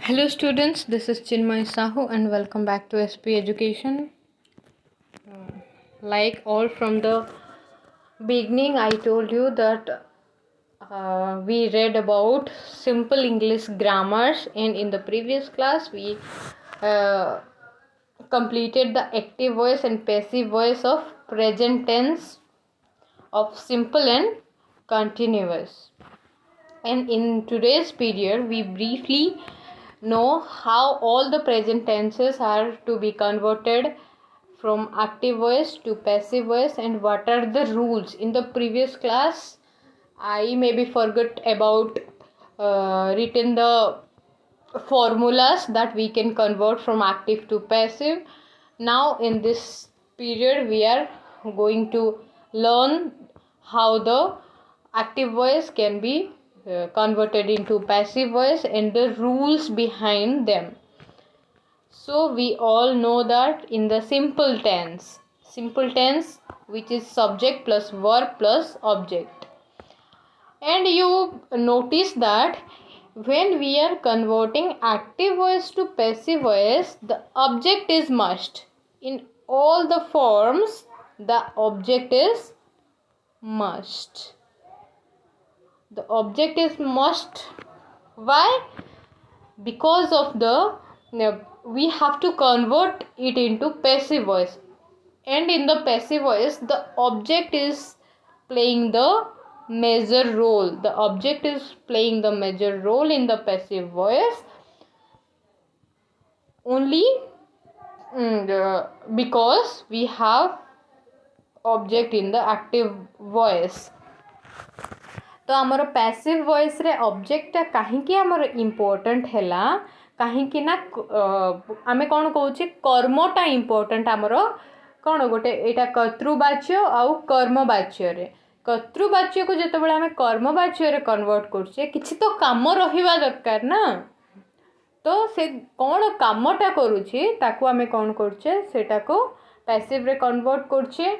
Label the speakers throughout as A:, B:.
A: Hello students, this is Chinmay Sahu and welcome back to SP Education. Like all from the beginning, I told you that we read about simple English grammars, and in the previous class we uh, completed the active voice and passive voice of present tense of simple and continuous. And in today's period, we briefly know how all the present tenses are to be converted from active voice to passive voice and what are the rules. In the previous class, I maybe forgot about written the formulas that we can convert from active to passive. Now in this period, we are going to learn how the active voice can be converted into passive voice and the rules behind them. So we all know that in the simple tense which is subject plus verb plus object, and you notice that when we are converting active voice to passive voice, the object is must. In all the forms, the object is must. The object is must. Why? Because of we have to convert it into passive voice, and in the passive voice the object is playing the major role. The object is playing the major role in the passive voice only because we have object in the active voice. तो आमर passive voice रे object कहीं आमर important हैला कहीं ना आमे कौन कहूचे कर्मटा इम्पोर्टेंट आमर कौन गोटे यहाँ कर्तृवाच्य आउ कर्मवाच्य रे कर्तृवाच्य को जिते बड़े आमे कर्मवाच्य रे कन्वर्ट करछे किछि तो काम रहिबा दरकार ना, तो से कौन कामटा करूछि ताकू आमे कौन करछे सेटा को पैसिव रे कन्वर्ट करछे.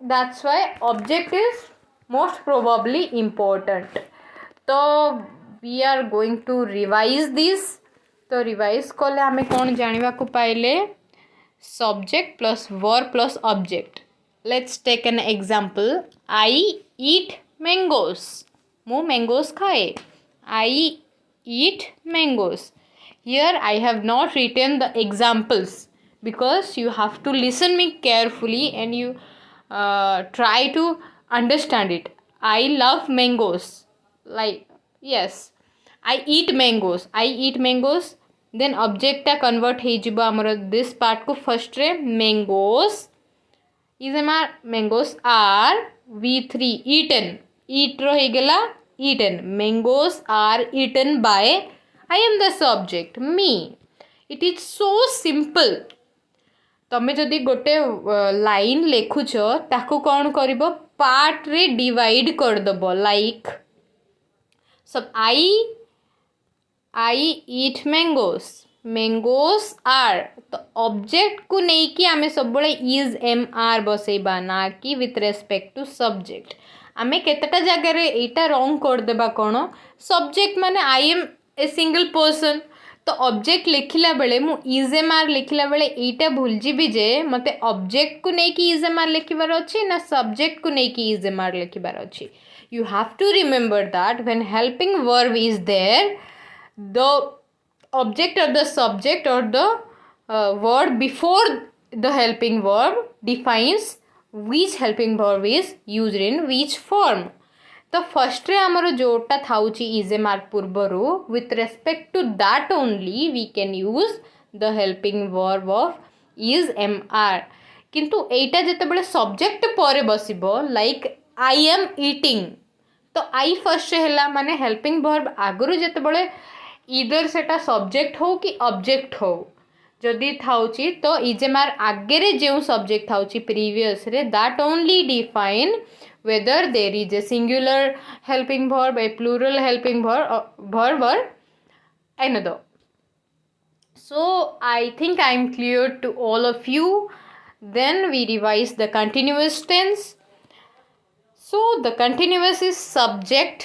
A: That's why object is most probably important. तो we are going to revise this. तो revise कले आमे कौन जानिबा को पाइले subject plus verb plus object. Let's take an example. I eat mangoes. मु mangoes खाए. I eat mangoes. Here I have not written the examples because you have to listen me carefully and you try to understand it. I love mangoes. Like, yes, I eat mangoes. I eat mangoes. Then object टा convert हे जिबो हमर this part को first रे mangoes is mangoes are v3 eaten. Eat रो हे गेला eaten. Mangoes are eaten by I am the subject, me. It is so simple. तमें जदि गोटे line लेखुच ताकू कौन कर पार्ट रे डिवाइड करदेव. लाइक सब आई ईट मैंगोस आर. तो ऑब्जेक्ट को नहीं कि आमे सब बड़े इज एम आर बसैबा ना कि विथ रेस्पेक्ट टू सब्जेक्ट. आमे केतेटा जगह रे एटा रॉन्ग करदेबा कौन सब्जेक्ट माने I am a single person. तो ऑब्जेक्ट लिखला बेले मु इज एम आर लिखला बेले एटा भूल जीबी जे मते ऑब्जेक्ट को नहीं कि इज एम आर लिखिबार अछि ना सब्जेक्ट को नहीं कि इज एम आर लिखिबार अछि. You have to remember that when helping verb is there, the object or the subject or the word before the helping verb defines which helping verb is used in which form. तो first रे आमर जोटा थाउची is am are पूर्वरु with respect to that only we can use the helping verb of is am are. किंतु एटा जेतेबेले subject परे बसिबो लाइक आई एम ईटिंग तो आई फर्स्ट हैला माने हेल्पिंग वर्ब आगरु जेतेबेले इधर सेटा सब्जेक्ट हो कि ऑब्जेक्ट हो जदि थाउची तो इज एम आर आगे रे जो सब्जेक्ट थाउची प्रीवियस रे that only define whether there is a singular helping verb, a plural helping verb or another. So I think I am clear to all of you. Then we revise the continuous tense. So the continuous is subject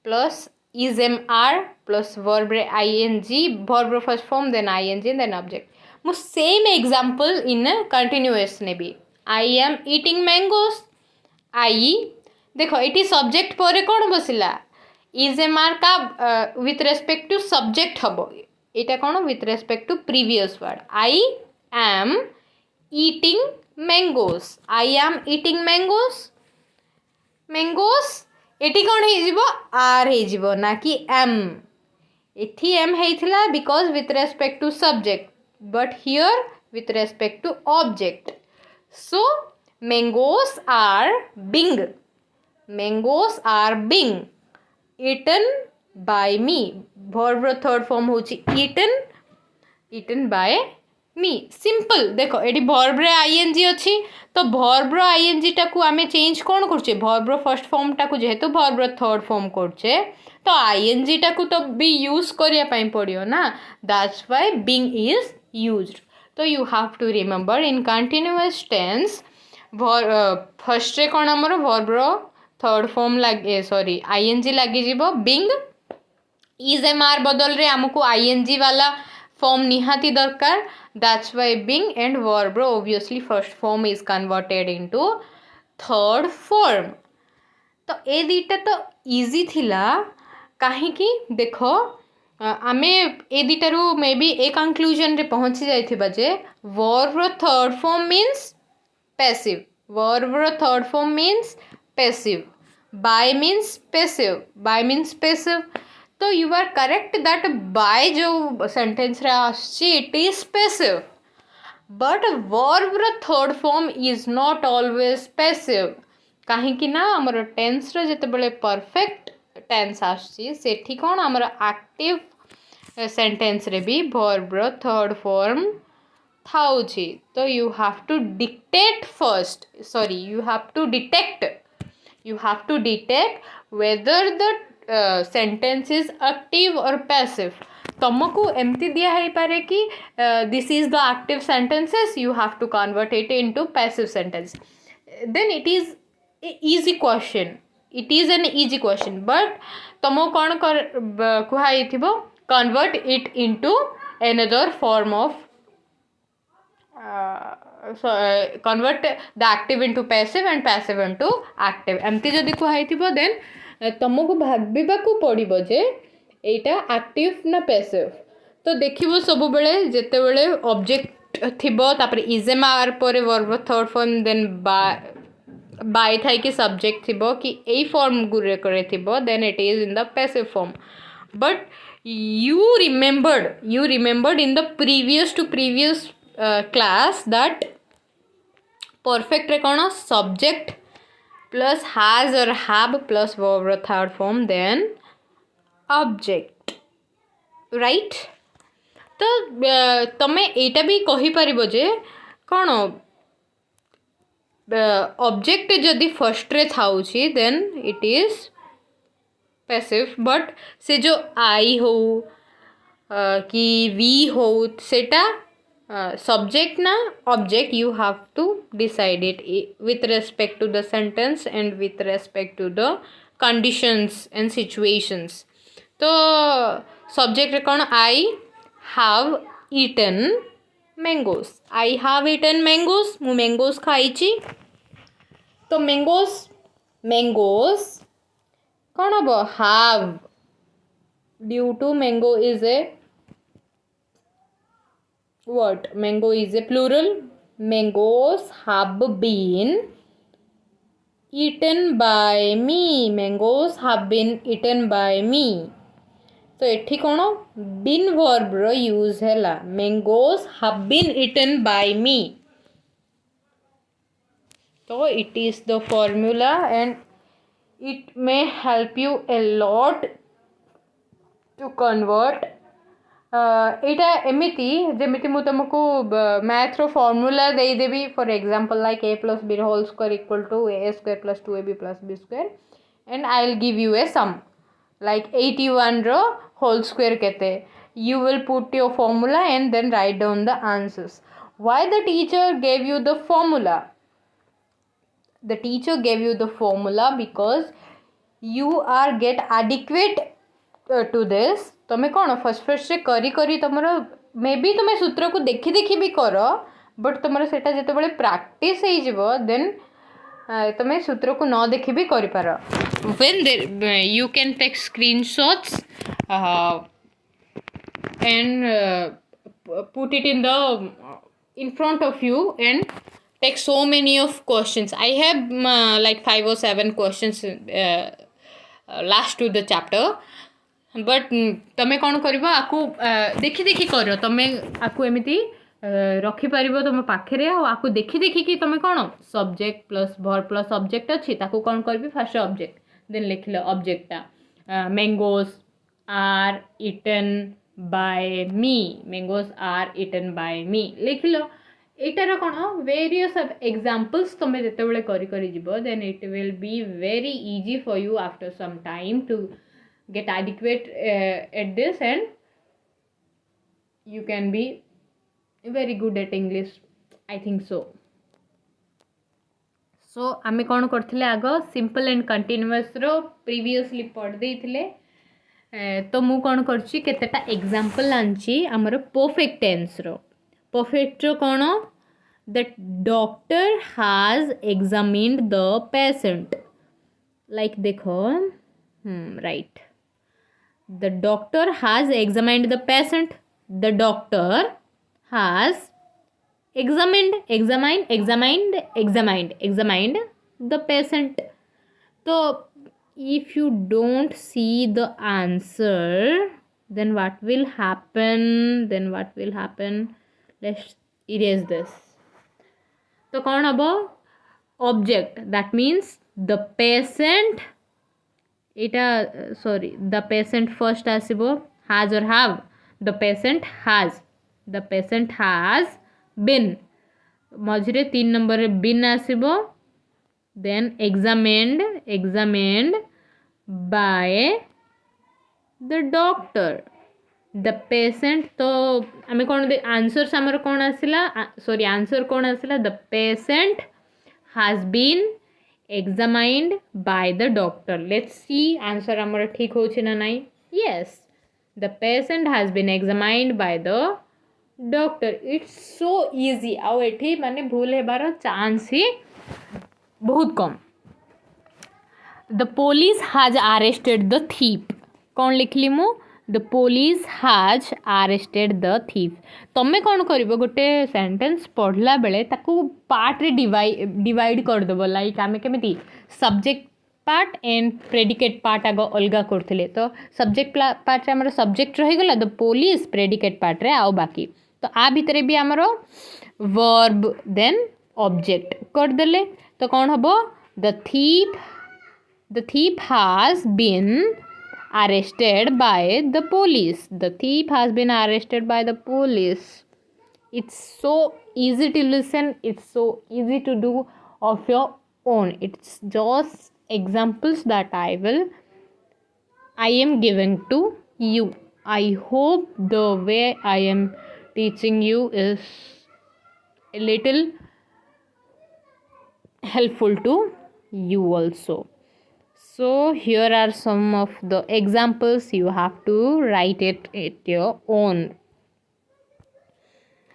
A: plus is mr plus verb रे ing, verb रो first form then ing then object. मु same example in a continuous navy. I am eating mangoes. I देखो ये subject पर कौन बसिला is am are का with respect to subject हम यहाँ कौन with respect to previous word. I am eating mangoes. I am eating mangoes. Mangoes ये कौन हो आर हो ना कि एम. एठी एम होता because with respect to subject but here with respect to object. So mangoes are being. Mangoes are being eaten by me. Verb third form होची eaten. Eaten by me. Simple. देखो eighty verb रे ing अच्छी तो verb रो ing टाकू आमे change कौन करछे verb row first form टाकू जेहेतु verb रो थर्ड फॉर्म करछे तो ing टाकू तो भी यूज करिया पाई पड़ियो ना. That's why being is used. तो you have to remember in continuous tense first ray कौन आमर वर्ब रो थर्ड फॉर्म लगे सॉरी आईएनजी लगी जीवो बिंग. इज एम आर बदल रे आमको आईएनजी वाला फॉर्म निहाती दरकार. That's why being and verb रो obviously first form is converted into third form. तो ए दीटा तो इजी थिला कहीं देखो आमे ए दीटारू मे बी ए कंक्लूजन रे पहुंची जाइथिबा जे वर्ब रो third form means passive. Verb ro third form means passive. By means passive. By means passive. तो you are correct that by जो sentence रे आछी it is passive. But verb ro third form is not always passive. कहीं कि ना हमर tense रे जते बले perfect tense आछी सेठी कोन हमर active sentence रे भी verb रो third form थाउची. तो you have to dictate first. Sorry, you have to detect. You have to detect whether the sentence is active or passive. तुमको एमती दिया है पारे कि this is the active sentences. You have to convert it into passive sentence. Then it is an easy question. It is an easy question. But तुमको कौन कर कुहाई थिबो convert it into another form of convert the active into passive and passive into active. एमती जदि कुहाई थिबो then तुमको भाबिबाकू पड़िबो जे एटा active ना passive. तो देखिबो सब बेले जेते बेले ऑब्जेक्ट थिबो तापर इज एम आर पर verb third form then by थाई कि सब्जेक्ट थिबो कि एई फॉर्म गुरे करे थिबो then it is in the passive form. But you remembered in the previous to previous class that perfect रे कौन subject plus has or have plus verb row third form then object right. तो तमे एटा भी कहि परिबो जे कौन object जदि first रे थाउची then it is passive. But से जो आई हो कि वी हो सेटा subject na object. You have to decide it with respect to the sentence and with respect to the conditions and situations. तो subject रे कौन I have eaten mangoes. I have eaten mangoes. मु mangoes खाइची. तो mangoes कौन हबो have due to mango is a what? Mango is a plural. Mangoes have been eaten by me. Mangoes have been eaten by me. तो एठी कौन been verb row use हैला. Mangoes have been eaten by me. तो it is the formula and it may help you a lot to convert. एटा एमिति जेमिति मु तुमको math row formula they Devi. For example like a plus b whole square equal to a square plus 2ab plus b square and I will give you a sum like 81 रो whole square केते. You will put your formula and then write down the answers. Why the teacher gave you the formula? The teacher gave you the formula because you are get adequate to this तुम कौन first first करी करी तुम may be तुम सूत्र को देखी देखी भी कर बट तुम से जो प्रैक्टिस हो देन तुम सूत्र को न देखी भी कर पार when you can take screenshots and put it in front of you and take so many of questions. I have like 5 or 7 questions last to the chapter but तमें कौन कर आपको देखी देखी कर तमें आपको एमती रखिपर तुम पाखे आपको देखी देखी कि तुम कौन subject plus verb plus object अच्छी ताको कौन कर फास्ट ऑब्जेक्ट देन लिख लो ऑब्जेक्टा mangoes are eaten by me, mangoes are eaten by me लिख लो एटार कौन वेरियस एग्जाम्पल्स तुम जिते करी then it will be very easy for you after some time to get adequate at this and you can be very good at English, I think so. So आमे कौन करथिले आग सिंपल एंड कंटिन्यूअस रो previously पढ़ देइथिले तो मु कौन करछि केतेटा एग्जांपल आनछि हमर परफेक्ट टेंस रो परफेक्ट रो कौन the doctor has examined the patient like देखो right the doctor has examined the patient the doctor has examined the patient. So if you don't see the answer then what will happen let's erase this. तो कौन हबो object that means the patient इटा sorry the patient first आसीबो has or have the patient has been मझे 3 number been आसीबो then examined by the doctor the patient. तो आमे कौन answer आमर कौन आसला सॉरी आंसर कौन आसला the patient has been examined by the doctor. Let's see answer आमर ठीक होछि ना नहीं. Yes, the patient has been examined by the doctor. It's so easy आउ एठी माने भूल हेबार चांस ही बहुत कम. The police has arrested the thief. कौन लिखली मु the police has arrested the thief. तमें कौन करिवो गोटे सेंटेंस पढ़ला बेले ताकू पार्ट रे डिवाइड कर देबो लाइक आमे केमिति subject part and predicate part आगो अलगा करथिले तो सब्जेक्ट पार्ट रे हमर सब्जेक्ट रहि गला द पुलिस प्रेडिकेट पार्ट रे आउ बाकी तो आ भितरे भी हमर वर्ब देन ऑब्जेक्ट कर देले तो कौन हबो the thief has been arrested by the police. The thief has been arrested by the police. It's so easy to listen, it's so easy to do of your own. It's just examples that I am giving to you. I hope the way I am teaching you is a little helpful to you also. So here are some of the examples. You have to write it at your own.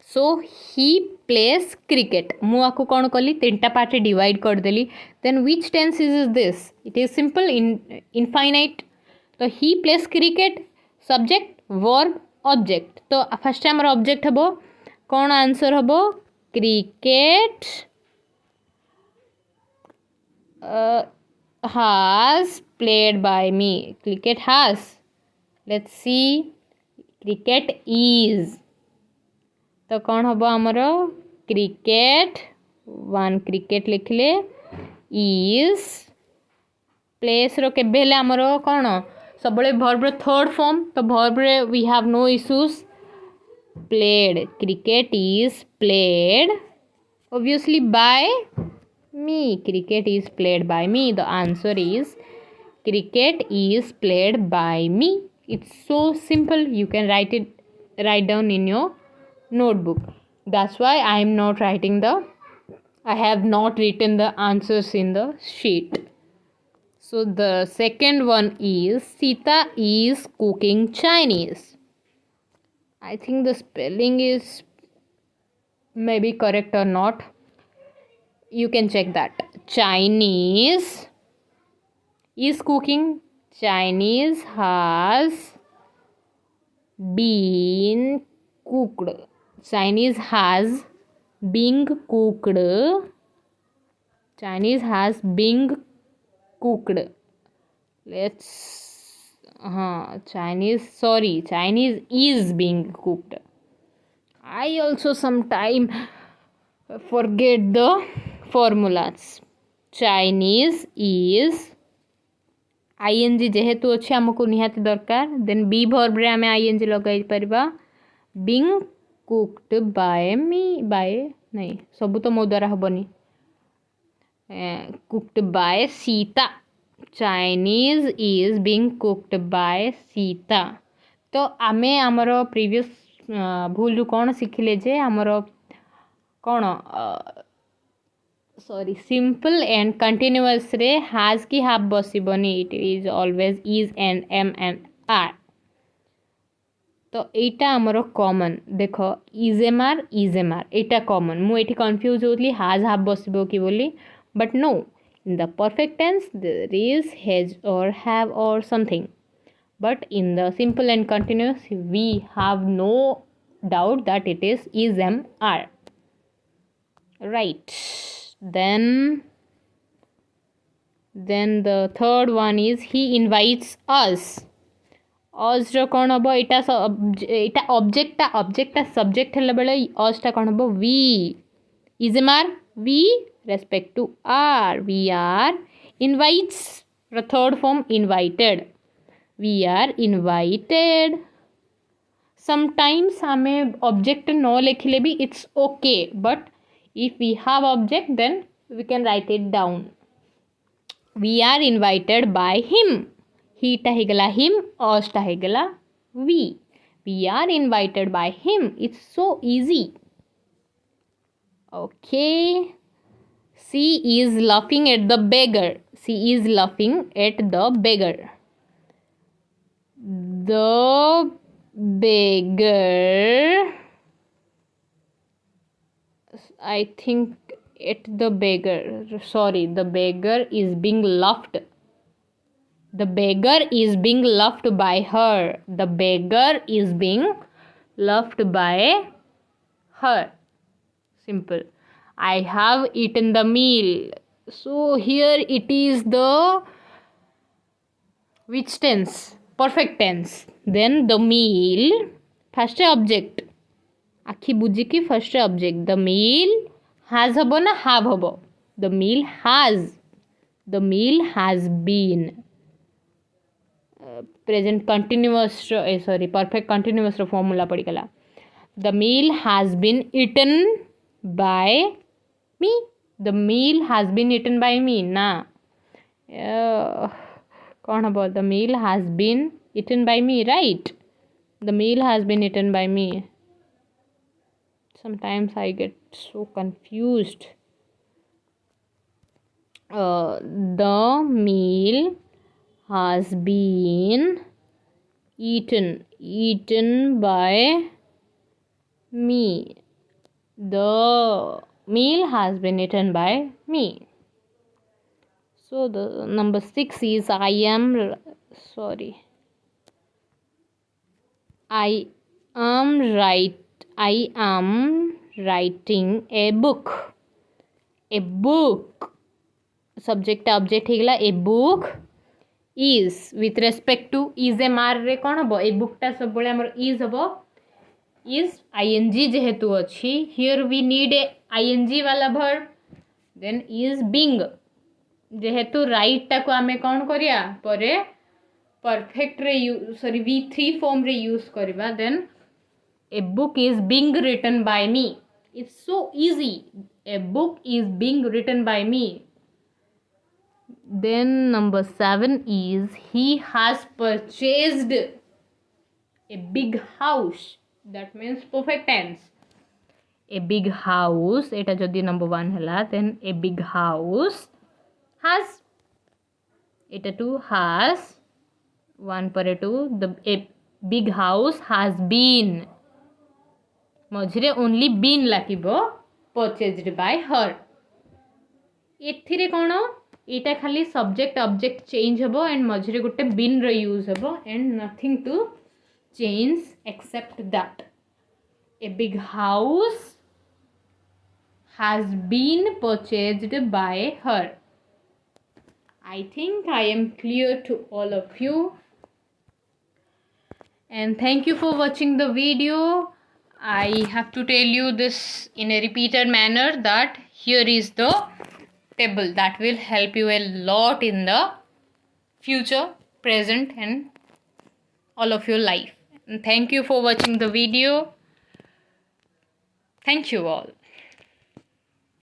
A: So he plays cricket. मु आपको कौन कली तीनटा part divide कर देली. Then which tense is this? It is simple infinite. तो he plays cricket subject verb object. तो first time object हबो कौन आंसर हबो cricket has played by me. Cricket has. Let's see. Cricket is. तो कौन हबो हमरो क्रिकेट वन क्रिकेट लिखले is प्लेस रो केबे हेले हमरो कौन सब वर्ब रो थर्ड फॉर्म तो वर्ब रे we have no issues played. Cricket is played obviously by me. Cricket is played by me. The answer is cricket is played by me. It's so simple. You can write down in your notebook. That's why I am not I have not written the answers in the sheet. So the second one is Sita is cooking Chinese. I think the spelling is maybe correct or not. You can check that. Chinese is cooking. Chinese has been cooked. Chinese has been cooked. Chinese has been cooked. Let's Chinese is being cooked. I also sometime forget the formulas. Chinese is ing जेहेतु अच्छे आमको निहाती दरकार then B verb रे आमे ing लगाई परिबा being cooked by me by नहीं सब तो मो द्वारा हबनी cooked by Sita. Chinese is being cooked by Sita. तो आमे आमर प्रीवियस भूल कौन शिखिले जे आमर कौन सॉरी सिंपल एंड कंटिन्यूअस रे हैज की हाफ बसबनी it is always is and am and are. तो एटा आमर कॉमन देख इजेमार एटा कॉमन मुझे कन्फ्यूज होती हाज हाफ बसब कि बोली but no in the perfect tense there is has or have or something, but in the simple and continuous we have no doubt that it is am are. Right. Then the third one is he invites us. us रो कौन हम इटा ऑब्जेक्टा subject है बेले us टा कौन हम we is am are we respect to are. We are invites the third form invited. We are invited. Sometimes हमें object no लिखले भी it's okay, but if we have object then we can write it down. We are invited by him. He टा हिगला him, us टा हिगला we. We are invited by him. It's so easy. Okay. She is laughing at the beggar. She is laughing at the beggar. The beggar, I think at the beggar, sorry, the beggar is being laughed. The beggar is being laughed by her. The beggar is being laughed by her. Simple. I have eaten the meal. So here it is the which tense? Perfect tense. Then the meal first object. आखि बुझी की first object. The meal has हबो ना have हबो. The meal has. The meal has been. Present continuous perfect continuous formula पड़ी गला. The meal has been eaten by me. The meal has been eaten by me ना कौन हबो the meal has been eaten by me, right? The meal has been eaten by me. Sometimes I get so confused. The meal has been eaten by me. The meal has been eaten by me. So the number 6 is I am writing a book. A book subject object हिगला a book is with respect to is a मार रे कौन हबो a book टा सब बळे हमर is हबो is ing जेहेतु अच्छी. Here we need a ing वाला verb. Then is being जेहेतु राइट टा को आमे कौन करिया परे परफेक्ट रे सॉरी v3 फॉर्म रे यूज करबा. Then a book is being written by me. It's so easy. A book is being written by me. Then number 7 is he has purchased a big house. That means perfect tense. A big house eta jodi number 1 hela then a big house has এটা 2 has 1 ପରେ 2 a big house has been ମଝିରେ only been ଲାଗିବ purchased by her ଏଥିରେ କ'ଣ ଏଇଟା ଖାଲି subject object change ହେବ and ମଝିରେ ଗୋଟେ been ର use ହେବ and nothing to change except that a big house has been purchased by her. I think I am clear to all of you. And thank you for watching the video. I have to tell you this in a repeated manner that here is the table that will help you a lot in the future, present and all of your life. And thank you for watching the video. Thank you all.